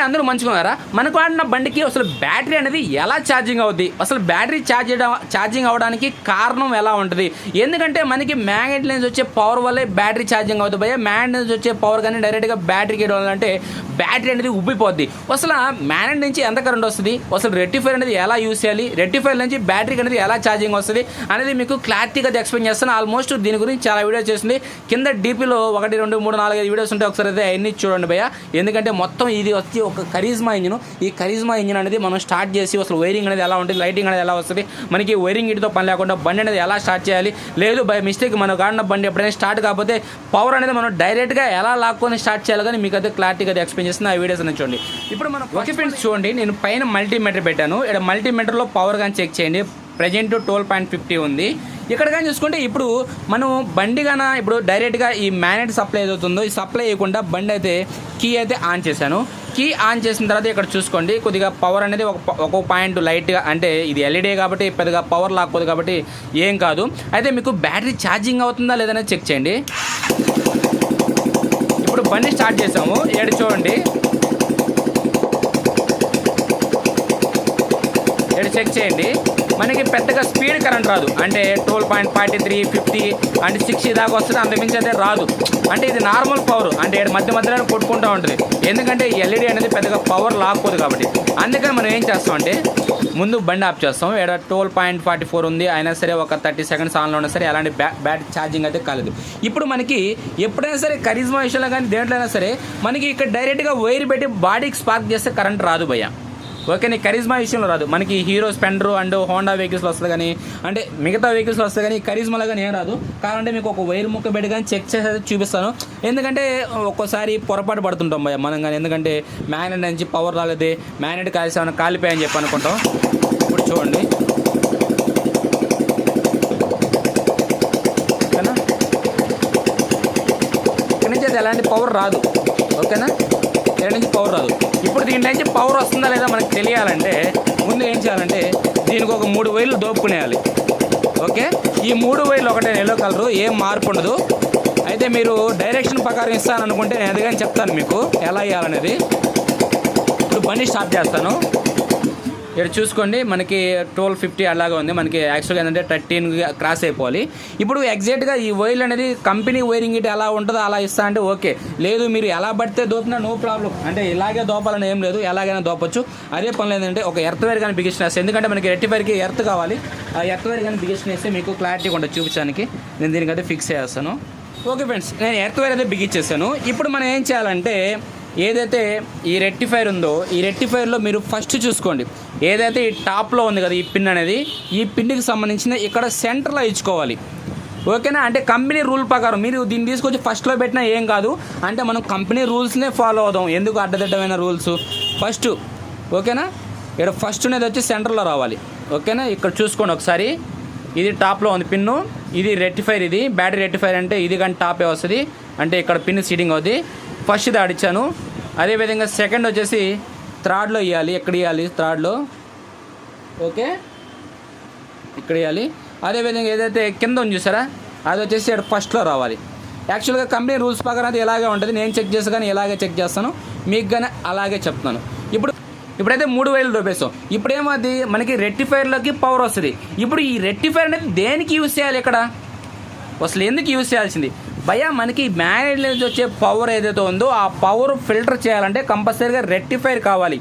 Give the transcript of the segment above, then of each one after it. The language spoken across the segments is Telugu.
అందరూ మంచుకున్నారా? మనకు వాడిన బండికి అసలు బ్యాటరీ అనేది ఎలా ఛార్జింగ్ అవుద్ది, అసలు బ్యాటరీ ఛార్జింగ్ అవ్వడానికి కారణం ఎలా ఉంటుంది? ఎందుకంటే మనకి మ్యాగ్నెట్ నుంచి వచ్చే పవర్ వల్లే బ్యాటరీ ఛార్జింగ్ అవుతుంది భయ్య. మ్యాగ్నెట్ నుంచి వచ్చే పవర్ కానీ డైరెక్ట్గా బ్యాటరీకి ఇవ్వాలంటే బ్యాటరీ అనేది ఉబ్బిపోద్ది. అసలు మ్యాగ్నెట్ నుంచి ఎంత కరెంట్ వస్తుంది, అసలు రెక్టిఫైర్ అనేది ఎలా యూస్ చేయాలి, రెక్టిఫైర్ నుంచి బ్యాటరీకి అనేది ఎలా ఛార్జింగ్ వస్తుంది అనేది మీకు క్లారిటీగా ఎక్స్ప్లెయిన్ చేస్తాను. ఆల్మోస్ట్ దీని గురించి చాలా వీడియోస్ చేస్తుంది. కింద డీపీలో 1, 2, 3, 4, 5 వీడియోస్ ఉంటాయి. ఒకసారి అయితే అన్ని చూడండి భయ్య. ఎందుకంటే మొత్తం ఇది వచ్చి ఒక కరిజ్మా ఇంజిన్. ఈ కరిజ్మా ఇంజిన్ అనేది మనం స్టార్ట్ చేసి అసలు వైరింగ్ అనేది ఎలా ఉంటుంది, లైటింగ్ అనేది ఎలా వస్తుంది, మనకి వైరింగ్ ఇటుతో పని లేకుండా బండి అనేది ఎలా స్టార్ట్ చేయాలి, లేదు బై మిస్టేక్ మనం కాడిన బండి ఎప్పుడైనా స్టార్ట్ కాకపోతే పవర్ అనేది మనం డైరెక్ట్గా ఎలా లాక్కొని స్టార్ట్ చేయాలి కానీ మీకు అయితే క్లారిటీగా ఎక్స్ప్లెయిన్ చేస్తున్న ఆ వీడియోస్ అనేది చూడండి. ఇప్పుడు మనం ఓకే ఫ్రెండ్స్ చూడండి, నేను పైన మల్టీమీటర్ పెట్టాను. ఇక్కడ మల్టీమీటర్లో పవర్ కానీ చెక్ చేయండి. ప్రజెంట్ 12.50 ఉంది. ఇక్కడ కానీ చూసుకుంటే ఇప్పుడు మనం బండి గాన ఇప్పుడు డైరెక్ట్గా ఈ మ్యాగ్నెట్ సప్లై ఏదవుతుందో ఈ సప్లై చేయకుండా బండి అయితే కీ అయితే ఆన్ చేశాను. కీ ఆన్ చేసిన తర్వాత ఇక్కడ చూసుకోండి కొద్దిగా పవర్ అనేది ఒక పాయింట్ లైట్గా, అంటే ఇది ఎల్ఈడీ కాబట్టి పెద్దగా పవర్ లాక్కోదు కాబట్టి ఏం కాదు. అయితే మీకు బ్యాటరీ ఛార్జింగ్ అవుతుందా లేదనేది చెక్ చేయండి. ఇప్పుడు బండి స్టార్ట్ చేసాము. ఇక్కడ చూడండి, ఇక్కడ చెక్ చేయండి. మనకి పెద్దగా స్పీడ్ కరెంట్ రాదు. అంటే 12.43, 50 అంటే 60 దాకా వస్తుంది. అంతమించి అయితే రాదు. అంటే ఇది నార్మల్ పవర్, అంటే మధ్య మధ్యలో కొట్టుకుంటూ ఉంటుంది. ఎందుకంటే ఎల్ఈడీ అనేది పెద్దగా పవర్ లాక్కోదు కాబట్టి. అందుకని మనం ఏం చేస్తామంటే ముందు బండి ఆఫ్ చేస్తాం. ఇక్కడ 12.44 ఉంది. అయినా సరే ఒక 30 సెకండ్స్ ఆన్లో ఉన్నా సరే ఎలాంటి బ్యాటరీ ఛార్జింగ్ అయితే కాలేదు. ఇప్పుడు మనకి ఎప్పుడైనా సరే కరిజ్మా విషయంలో కానీ దేంట్లో అయినా సరే మనకి ఇక్కడ డైరెక్ట్గా వైర్ పెట్టి బాడీకి స్పార్క్ చేస్తే కరెంట్ రాదు భయ్య. ఓకే, నీ కరిజ్మా విషయంలో రాదు. మనకి హీరో స్పెండర్ అండ్ హోండా వెహికల్స్లో వస్తుంది కానీ, అంటే మిగతా వెహికల్స్లో వస్తుంది కానీ కరిజ్మాలో కానీ ఏం రాదు. కావాలంటే మీకు ఒక వైర్ ముక్క పెట్టి కానీ చెక్ చేసి చూపిస్తాను. ఎందుకంటే ఒక్కోసారి పొరపాటు పడుతుంటాం భయ మనం కానీ. ఎందుకంటే మ్యాగ్నెట్ నుంచి పవర్ రాలేదే, మ్యాగ్నెట్ కాల్సి ఏమైనా కాలిపోయాయని చెప్పి అనుకుంటాం. ఇప్పుడు చూడండి, ఓకేనా, ఇక్కడ నుంచి అయితే ఎలాంటి పవర్ రాదు. ఓకేనా, ఇక్కడ నుంచి పవర్ రాదు. ఇప్పుడు దీంట్లో నుంచి పవర్ వస్తుందా లేదా మనకు తెలియాలంటే ముందు ఏం చేయాలంటే దీనికి ఒక 3 వైర్లు దోపుకునేయాలి. ఓకే, ఈ 3 వైర్లు ఒకటే ఎల్లో కలరు, ఏం మార్పు ఉండదు. అయితే మీరు డైరెక్షన్ ప్రకారం ఇస్తాననుకుంటే నేను అది కానీ చెప్తాను మీకు ఎలా ఇవ్వాలనేది. ఇప్పుడు బండి స్టార్ట్ చేస్తాను. ఇక్కడ చూసుకోండి, మనకి 1250 అలాగే ఉంది. మనకి యాక్చువల్గా ఏంటంటే 13 క్రాస్ అయిపోవాలి. ఇప్పుడు ఎగ్జాక్ట్గా ఈ వైర్లు అనేది కంపెనీ వైరింగ్ ఇటు ఎలా ఉంటుందో అలా ఇస్తా అంటే ఓకే. లేదు మీరు ఎలా పడితే దోపినా నో ప్రాబ్లం, అంటే ఇలాగే దోపాలని ఏం లేదు, ఎలాగైనా దోపచ్చు. అదే పని లేదంటే ఒక ఎర్త్ వైర్ కానీ బిగిస్టేస్తే, ఎందుకంటే మనకి రెక్టిఫైర్కి ఎర్త్ కావాలి. ఆ ఎర్త్ వైర్ కానీ బిగిస్టేస్తే మీకు క్లారిటీ ఉంటుంది చూపించడానికి. నేను దీనికైతే ఫిక్స్ చేస్తాను. ఓకే ఫ్రెండ్స్, నేను ఎర్త్ వైర్ అయితే బిగిచ్చేసాను. ఇప్పుడు మనం ఏం చేయాలంటే ఏదైతే ఈ రెక్టిఫైర్ ఉందో ఈ రెక్టిఫైర్లో మీరు ఫస్ట్ చూసుకోండి, ఏదైతే ఈ టాప్లో ఉంది కదా ఈ పిన్ అనేది, ఈ పిన్కి సంబంధించిన ఇక్కడ సెంటర్లో ఇచ్చుకోవాలి. ఓకేనా, అంటే కంపెనీ రూల్ ప్రకారం మీరు దీన్ని తీసుకొచ్చి ఫస్ట్లో పెట్టినా ఏం కాదు. అంటే మనం కంపెనీ రూల్స్నే ఫాలో అవుదాం, ఎందుకు అడ్డదిడ్డమైన రూల్స్. ఫస్ట్ ఓకేనా, ఇక్కడ ఫస్ట్ అనేది వచ్చి సెంటర్లో రావాలి. ఓకేనా, ఇక్కడ చూసుకోండి ఒకసారి, ఇది టాప్లో ఉంది పిన్ను, ఇది రెక్టిఫైర్, ఇది బ్యాటరీ రెక్టిఫైర్ అంటే ఇది కానీ టాపే వస్తుంది. అంటే ఇక్కడ పిన్ సీటింగ్ అవుతుంది. ఫస్ట్ ఇది ఆడిచ్చాను. అదేవిధంగా సెకండ్ వచ్చేసి థర్డ్లో ఇవ్వాలి. ఎక్కడ ఇవ్వాలి? థర్డ్లో. ఓకే, ఇక్కడ ఇవ్వాలి. అదేవిధంగా ఏదైతే కింద ఉంది చూసారా అది వచ్చేసి ఇక్కడ ఫస్ట్లో రావాలి. యాక్చువల్గా కంపెనీ రూల్స్ ప్రకారం అది ఇలాగే ఉంటుంది. నేను చెక్ చేసి కానీ ఇలాగే చెక్ చేస్తాను, మీకు కానీ అలాగే చెప్తున్నాను. ఇప్పుడైతే 3 వైర్లు దోపేస్తాం. ఇప్పుడేమో అది మనకి రెక్టిఫైర్లోకి పవర్ వస్తుంది. ఇప్పుడు ఈ రెక్టిఫైర్ అనేది దేనికి యూజ్ చేయాలి, ఇక్కడ అసలు ఎందుకు యూజ్ చేయాల్సింది భయ్యా? మనకి మ్యాగ్నెట్ నుంచి వచ్చే పవర్ ఏదైతే ఉందో ఆ పవర్ ఫిల్టర్ చేయాలంటే కంపల్సరీగా రెక్టిఫైర్ కావాలి.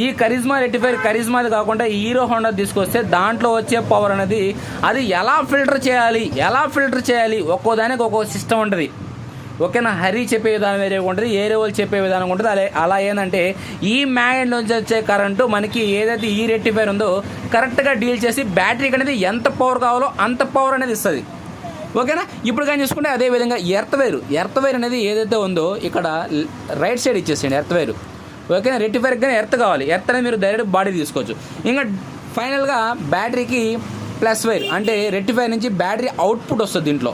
ఈ కరిజ్మా రెక్టిఫైర్ కరిజ్మాది కాకుండా హీరో హోండా తీసుకొస్తే దాంట్లో వచ్చే పవర్ అనేది అది ఎలా ఫిల్టర్ చేయాలి ఒక్కో దానికి ఒక్కో సిస్టమ్ ఉంటుంది. ఓకేనా, హరి చెప్పే విధానం వేరే ఉంటుంది, ఏరే వాళ్ళు చెప్పే విధానం ఉంటుంది. అలా ఏంటంటే ఈ మ్యాగ్నెట్ నుంచి వచ్చే కరెంటు మనకి ఏదైతే ఈ రెక్టిఫైర్ ఉందో కరెక్ట్గా డీల్ చేసి బ్యాటరీకి అనేది ఎంత పవర్ కావాలో అంత పవర్ అనేది ఇస్తుంది. ఓకేనా, ఇప్పుడు కానీ చూసుకుంటే అదేవిధంగా ఎర్త్ వైర్ అనేది ఏదైతే ఉందో ఇక్కడ రైట్ సైడ్ ఇచ్చేసేయండి ఎర్త్ వైర్. ఓకేనా, రెక్టిఫైర్కి కానీ ఎర్త్ కావాలి. ఎర్త్ అనేది మీరు డైరెక్ట్ బాడీ తీసుకోవచ్చు. ఇంకా ఫైనల్గా బ్యాటరీకి ప్లస్ వైర్, అంటే రెక్టిఫైర్ నుంచి బ్యాటరీ అవుట్పుట్ వస్తుంది దీంట్లో.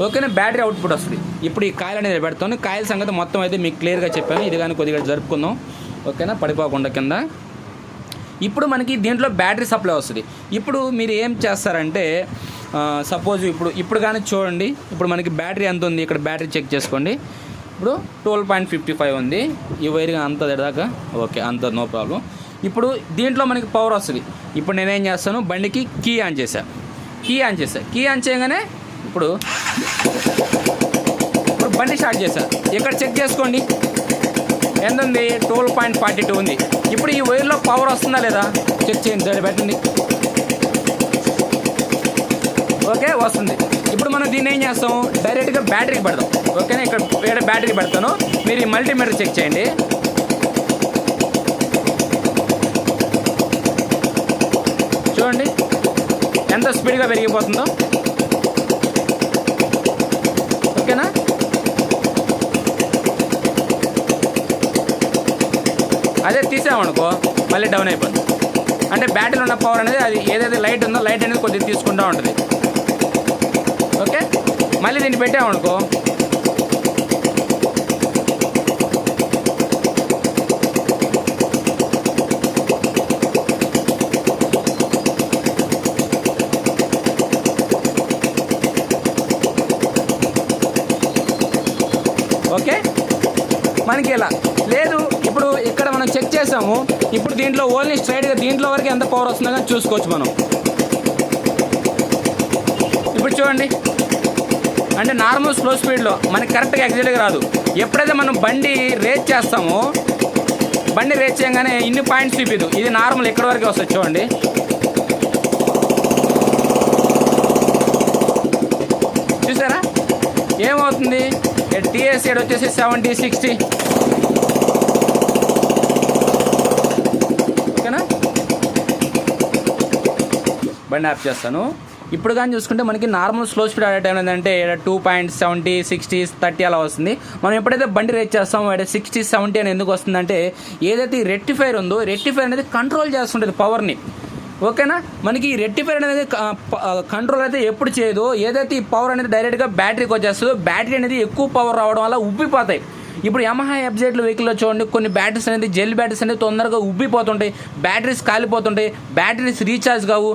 ఓకేనా, బ్యాటరీ అవుట్పుట్ వస్తుంది. ఇప్పుడు ఈ కాయలు అనేది పెడతాను. కాయల సంగతి మొత్తం అయితే మీకు క్లియర్గా చెప్పాను. ఇది కానీ కొద్దిగా జరుపుకుందాం. ఓకేనా, పడిపోకుండా కింద. ఇప్పుడు మనకి దీంట్లో బ్యాటరీ సప్లై వస్తుంది. ఇప్పుడు మీరు ఏం చేస్తారంటే సపోజ్ ఇప్పుడు కానీ చూడండి, ఇప్పుడు మనకి బ్యాటరీ ఎంత ఉంది, ఇక్కడ బ్యాటరీ చెక్ చేసుకోండి. ఇప్పుడు 12.55 ఉంది. ఈ వైర్ అంత దాకా ఓకే, అంత నో ప్రాబ్లం. ఇప్పుడు దీంట్లో మనకి పవర్ వస్తుంది. ఇప్పుడు నేనేం చేస్తాను, బండికి కీ ఆన్ చేశాను. కీ ఆన్ చేయగానే ఇప్పుడు బండి స్టార్ట్ చేశాను. ఇక్కడ చెక్ చేసుకోండి ఎంత ఉంది, 12.42 ఉంది. ఇప్పుడు ఈ వైర్లో పవర్ వస్తుందా లేదా చెక్ చేయండి, పెట్టండి. ఓకే, వస్తుంది. ఇప్పుడు మనం దీన్ని ఏం చేస్తాం, డైరెక్ట్గా బ్యాటరీకి పెడదాం. ఓకేనా, ఇక్కడ వేరే బ్యాటరీకి పెడతాను. మీరు ఈ మల్టీమీటర్ చెక్ చేయండి. చూడండి ఎంత స్పీడ్గా పెరిగిపోతుందో. ఓకేనా, అదే తీసామనుకో మళ్ళీ డౌన్ అయిపోతుంది. అంటే బ్యాటరీలో ఉన్న పవర్ అనేది అది ఏదైతే లైట్ ఉందో లైట్ అనేది కొద్దిగా తీసుకుంటూ ఉంటుంది. ఓకే, మళ్ళీ దీన్ని పెట్టామనుకో ఓకే మనకి ఇలా లేదు. ఇప్పుడు ఇక్కడ మనం చెక్ చేసాము. ఇప్పుడు దీంట్లో ఓన్లీ స్ట్రైట్గా దీంట్లో వరకు ఎంత పవర్ వస్తుందో కానీ చూసుకోవచ్చు మనం. ఇప్పుడు చూడండి, అంటే నార్మల్ స్లో స్పీడ్లో మనకి కరెక్ట్గా ఎగ్జాక్ట్గా రాదు. ఎప్పుడైతే మనం బండి రేస్ చేస్తామో, బండి రేస్ చేయగానే ఇన్ని పాయింట్స్ చూపిదు. ఇది నార్మల్ ఎక్కడి వరకే వస్తుంది. చూడండి చూసారా ఏమవుతుంది, టీఎస్ సైడ్ వచ్చేసి 70, 60. ఓకేనా, బండి ఆఫ్ చేస్తాను. ఇప్పుడు కానీ చూసుకుంటే మనకి నార్మల్ స్లో స్పీడ్ ఆడే టైం ఏంటంటే 2.70, 60, 30 అలా వస్తుంది. మనం ఎప్పుడైతే బండి రేట్ చేస్తామో 60, 70 అని ఎందుకు వస్తుందంటే ఏదైతే ఈ రెక్టిఫైర్ ఉందో రెక్టిఫైర్ అనేది కంట్రోల్ చేస్తుంటుంది పవర్ని. ఓకేనా, మనకి ఈ రెక్టిఫైర్ అనేది కంట్రోల్ అయితే ఎప్పుడు చేయదు. ఏదైతే ఈ పవర్ అనేది డైరెక్ట్గా బ్యాటరీకి వచ్చేస్తుందో బ్యాటరీ అనేది ఎక్కువ పవర్ రావడం వల్ల ఉబ్బిపోతాయి. ఇప్పుడు యమహా ఎఫ్జెడ్ వెహికల్లో చూడండి, కొన్ని బ్యాటరీస్ అనేది జెల్ బ్యాటరీస్ అనేది తొందరగా ఉబ్బిపోతుంటాయి, బ్యాటరీస్ కాలిపోతుంటాయి, బ్యాటరీస్ రీఛార్జ్ కావు,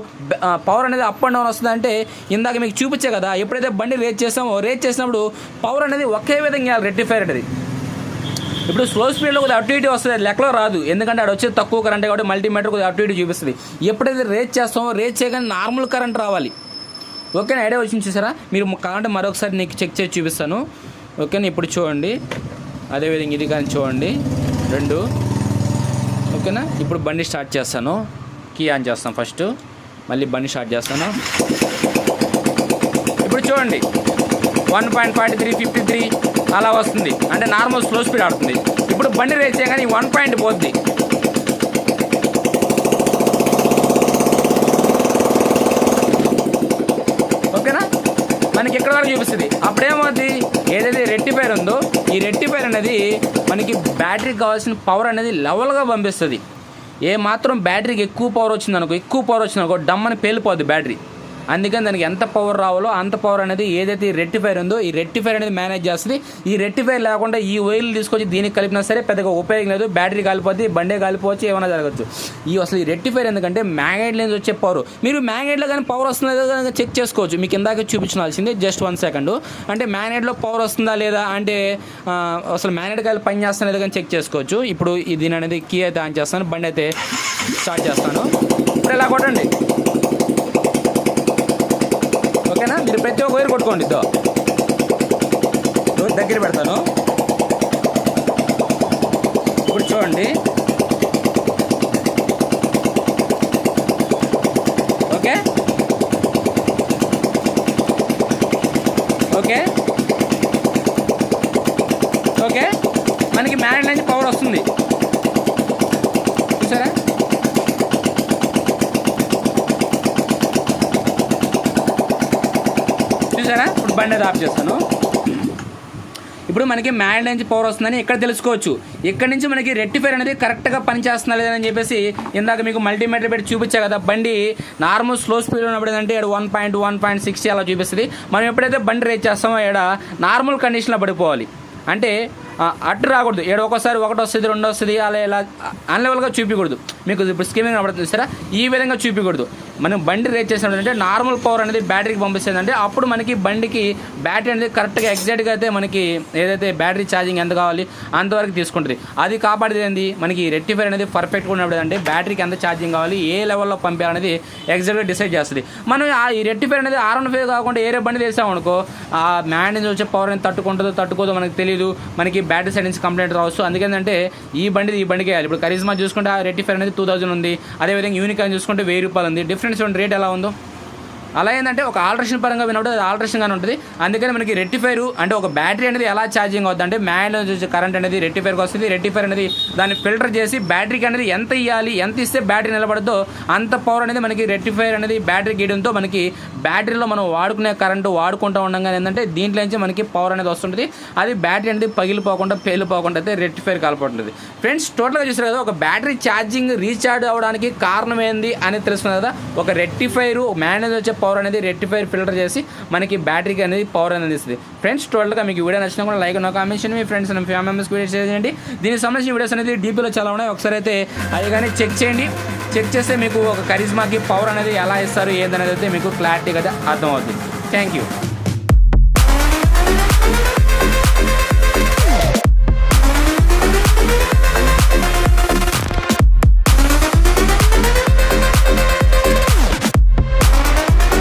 పవర్ అనేది అప్ అండ్ డౌన్ వస్తుంది. అంటే ఇందాక మీకు చూపించే కదా, ఎప్పుడైతే బండి రేట్ చేస్తామో రేట్ చేసినప్పుడు పవర్ అనేది ఒకే విధంగా రెక్టిఫైర్ అనేది. ఇప్పుడు స్లో స్పీడ్లో కొద్దిగా అటు ఇటు వస్తుంది, లెక్కలో రాదు. ఎందుకంటే అక్కడ వచ్చేది తక్కువ కరెంట్ కాబట్టి మల్టీమీటర్ కొద్దిగా అటు ఇటు చూపిస్తుంది. ఎప్పుడైతే రేట్ చేస్తామో రేట్ చేయగానే నార్మల్ కరెంట్ రావాలి. ఓకేనా, ఐడియా వచ్చింది చూసారా. మీరు కావాలంటే మరొకసారి నీకు చెక్ చేసి చూపిస్తాను. ఓకేనా, ఇప్పుడు చూడండి, అదేవిధంగా ఇది కానీ చూడండి 2. ఓకేనా, ఇప్పుడు బండి స్టార్ట్ చేస్తాను. కీ ఆన్ చేస్తాను ఫస్ట్, మళ్ళీ బండి స్టార్ట్ చేస్తాను. ఇప్పుడు చూడండి 1.43, 53 అలా వస్తుంది. అంటే నార్మల్ స్లో స్పీడ్ ఆడుతుంది. ఇప్పుడు బండి రేస్ చేయగానే 1 పాయింట్ పోద్ది. ఓకేనా, మనకి ఎక్కడ వరకు చూపిస్తుంది. అప్పుడేమవుతుంది, ఏదైతే రెక్టిఫైర్ ఉందో ఈ రెక్టిఫైర్ అనేది మనకి బ్యాటరీకి కావాల్సిన పవర్ అనేది లెవెల్గా పంపిస్తుంది. ఏ మాత్రం బ్యాటరీకి ఎక్కువ పవర్ వచ్చిందనుకో డమ్మని పేలిపోద్ది బ్యాటరీ. అందుకని దానికి ఎంత పవర్ రావాలో అంత పవర్ అనేది ఏదైతే ఈ రెక్టిఫైర్ ఉందో ఈ రెక్టిఫైర్ అనేది మేనేజ్ చేస్తుంది. ఈ రెక్టిఫైర్ లేకుండా ఈ వైర్లు తీసుకొచ్చి దీనికి కలిపినా సరే పెద్దగా ఉపయోగం లేదు. బ్యాటరీ కాలిపోద్ది, బండే కాలిపోవచ్చు, ఏమైనా జరగచ్చు. అసలు ఈ రెక్టిఫైర్ ఎందుకంటే మ్యాగ్నెట్ నుంచి వచ్చే పవర్. మీరు మ్యాగ్నెట్లో కానీ పవర్ వస్తుందా లేదా చెక్ చేసుకోవచ్చు. మీకు ఇందాక చూపించాల్సిందే జస్ట్ 1 సెకండ్. అంటే మ్యాగ్నెట్లో పవర్ వస్తుందా లేదా అంటే అసలు మ్యాగ్నెట్ కాయలు పని చేస్తున్నా లేదా కానీ చెక్ చేసుకోవచ్చు. ఇప్పుడు దీని అనేది కీ అయితే ఆన్ చేస్తాను, బండి అయితే స్టార్ట్ చేస్తాను. ఇప్పుడు ఇలా కొట్టండి. ఓకేనా, మీరు ప్రతి ఒక్క వైర్ కొట్టుకోండి. దగ్గర పెడతాను. ఇప్పుడు చూడండి, ఓకే ఓకే ఓకే మనకి మ్యాగ్నెట్ నుంచి పవర్ వస్తుంది చూసారా. ఇప్పుడు బండి ఆఫ్ చేస్తాను. ఇప్పుడు మనకి మ్యాగ్నెట్ నుంచి పవర్ వస్తుందని ఇక్కడ తెలుసుకోవచ్చు. ఇక్కడ నుంచి మనకి రెక్టిఫైర్ అనేది కరెక్ట్గా పనిచేస్తుందా లేదని చెప్పేసి ఇందాక మీకు మల్టీమీటర్ పెట్టి చూపించా కదా. బండి నార్మల్ స్లో స్పీడ్ ఉన్నప్పుడు అంటే 1.60 అలా చూపిస్తుంది. మనం ఎప్పుడైతే బండి రేట్ చేస్తామో ఇక్కడ నార్మల్ కండిషన్లో పడిపోవాలి. అంటే అటు రాకూడదు. ఒక్కోసారి 1 వస్తుంది, 2 వస్తుంది, అలా ఇలా అన్లెవెల్గా చూపించకూడదు. మీకు ఇప్పుడు స్కీమింగ్ కనబడుతుంది సరే, ఈ విధంగా చూపించకూడదు. మనం బండి రేట్ చేసినప్పుడు నార్మల్ పవర్ అనేది బ్యాటరీకి పంపిస్తుంది అంటే అప్పుడు మనకి బండికి బ్యాటరీ అనేది కరెక్ట్గా ఎగ్జాక్ట్గా అయితే మనకి ఏదైతే బ్యాటరీ ఛార్జింగ్ ఎంత కావాలి అంతవరకు తీసుకుంటుంది. అది కాపాడేది ఏంది మనకి రెక్టిఫైర్ అనేది పర్ఫెక్ట్గా ఉన్నప్పుడు అంటే బ్యాటరీకి ఎంత ఛార్జింగ్ కావాలి ఏ లెవెల్లో పంపించాలనేది ఎగ్జాక్ట్గా డిసైడ్ చేస్తుంది. మనం ఈ రెక్టిఫైర్ అనేది R15 కాకుండా ఏరే బండి వేసామనుకో ఆ మ్యాన్ నుంచి వచ్చే పవర్ అనేది తట్టుకోదో మనకి తెలియదు, మనకి బ్యాటరీ సైడ్ నుంచి కంప్లైంట్ రావచ్చు. అందుకేంటంటే ఈ బండికి వేయాలి. ఇప్పుడు కరిజ్మా చూసుకుంటే ఆ రెక్టిఫైర్ అనేది 2000 ఉంది, అదేవిధంగా యూనికాన్ చూసుకుంటే 1000 రూపాయలు ఉంది. డిఫరెన్స్ రేట్ ఎలా ఉందో అలా ఏంటంటే ఒక ఆల్ట్రేషన్ పరంగా వినప్పుడు అది ఆల్ట్రేషన్గానే ఉంటుంది. అందుకని మనకి రెక్టిఫైర్ అంటే ఒక బ్యాటరీ అనేది ఎలా ఛార్జింగ్ అవుతుంది అంటే మ్యాన్ నుంచి కరెంట్ అనేది రెక్టిఫైర్కి వస్తుంది. రెక్టిఫైర్ అనేది దాన్ని ఫిల్టర్ చేసి బ్యాటరీకి అనేది ఎంత ఇవ్వాలి, ఎంత ఇస్తే బ్యాటరీ నిలబడదో అంత పవర్ అనేది మనకి రెక్టిఫైర్ అనేది బ్యాటరీ గీయడంతో మనకి బ్యాటరీలో మనం వాడుకునే కరెంటు వాడుకుంటూ ఉండగానే ఏంటంటే దీంట్లో నుంచి మనకి పవర్ అనేది వస్తుంటుంది. అది బ్యాటరీ అనేది పగిలిపోకుండా పేలిపోకుండా అయితే రెక్టిఫైర్ కాలిపోతుంది. ఫ్రెండ్స్ టోటల్గా చూసారు కదా ఒక బ్యాటరీ ఛార్జింగ్ రీఛార్జ్ అవ్వడానికి కారణం ఏంది అని తెలుసుకున్నారు కదా. ఒక రెక్టిఫైర్ మ్యాన్ వచ్చే పవర్ అనేది రెక్టిఫైర్ ఫిల్టర్ చేసి మనకి బ్యాటరీకి అనేది పవర్ అనేది ఇస్తుంది. ఫ్రెండ్స్ టోటల్గా మీకు వీడియో నచ్చినా కూడా లైక్ కామెంట్ చేయండి, మీ ఫ్రెండ్స్ అండ్ ఫ్యామిలీ మెంబర్స్కి వీడియో షేర్ చేయండి. దీనికి సంబంధించిన వీడియోస్ అనేది డీపీలో చాలా ఉన్నాయి, ఒకసారి అయితే అది కానీ చెక్ చేయండి. చెక్ చేస్తే మీకు ఒక కరిజ్మాకి పవర్ అనేది ఎలా ఇస్తారు ఏందనేది అయితే మీకు క్లారిటీగా అయితే అర్థమవుతుంది. Thank you.